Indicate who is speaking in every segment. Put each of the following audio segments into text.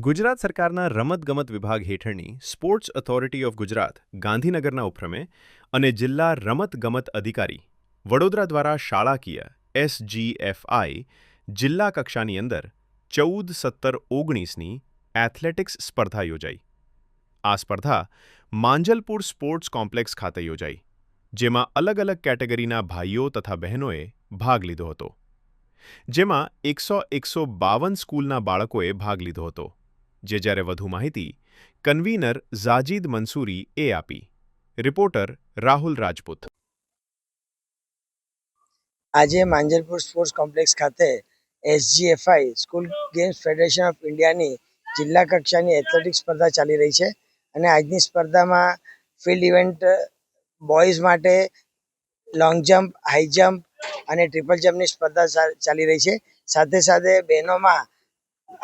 Speaker 1: ગુજરાત સરકારના રમતગમત વિભાગ હેઠળની સ્પોર્ટ્સ ઓથોરિટી ઓફ ગુજરાત ગાંધીનગરના ઉપક્રમે અને જિલ્લા રમતગમત અધિકારી વડોદરા દ્વારા શાળાકીય SGFI જિલ્લા કક્ષાની અંદર 14-17-19ની એથ્લેટિક્સ સ્પર્ધા યોજાઈ. આ સ્પર્ધા માંજલપુર સ્પોર્ટ્સ કોમ્પ્લેક્સ ખાતે યોજાઈ, જેમાં અલગ અલગ કેટેગરીના ભાઈઓ તથા બહેનોએ ભાગ લીધો હતો. જેમાં 100-152 સ્કૂલના બાળકોએ ભાગ લીધો હતો. જ્યારે વધુ માહિતી કન્વીનર ઝાજીદ મંસૂરી એ આપી. રિપોર્ટર રાહુલ રાજપૂત.
Speaker 2: આજે માંજલપુર સ્પોર્ટ્સ કોમ્પ્લેક્સ ખાતે SGFI school games federation of ઇન્ડિયાની જિલ્લા કક્ષાની એથ્લેટિક્સ સ્પર્ધા ચાલી રહી છે અને આજની સ્પર્ધામાં ફિલ્ડ ઇવેન્ટ બોયઝ માટે લોંગ જમ્પ, હાઈ જમ્પ અને ટ્રિપલ જમ્પની સ્પર્ધા ચાલી રહી છે. સાથે સાથે બહેનોમાં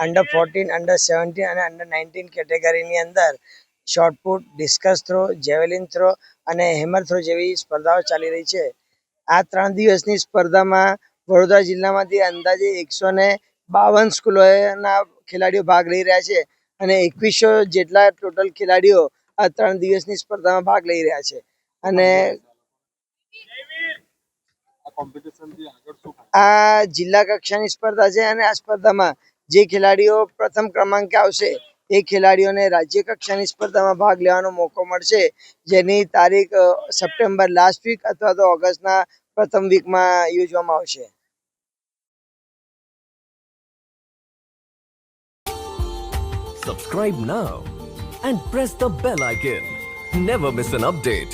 Speaker 2: અંડર 14, અંડર 17 અને અંડર 19 કેટેગરીની અંદર shot put, discuss throw, javelin throw અને હેમર થ્રો જેવી સ્પર્ધાઓ ચાલી રહી છે. આ 3 દિવસની સ્પર્ધામાં વડોદરા જિલ્લામાંથી અંદાજે 152 સ્કૂલોના ખેલાડીઓ ભાગ લઈ રહ્યા છે અને 2100 જેટલા ટોટલ ખેલાડીઓ આ 3 દિવસની સ્પર્ધામાં ભાગ લઈ રહ્યા છે. અને આ જિલ્લા કક્ષાની સ્પર્ધા છે અને આ સ્પર્ધામાં જે ખેલાડીઓ પ્રથમ ક્રમાંકે આવશે એ ખેલાડીઓને રાજ્ય કક્ષાની સ્પર્ધામાં ભાગ લેવાનો મોકો મળશે, જેની તારીખ સપ્ટેમ્બર લાસ્ટ વીક અથવા તો ઓગસ્ટના પ્રથમ વીકમાં યોજવામાં આવશે.
Speaker 3: Subscribe now and press the bell icon. Never miss an update.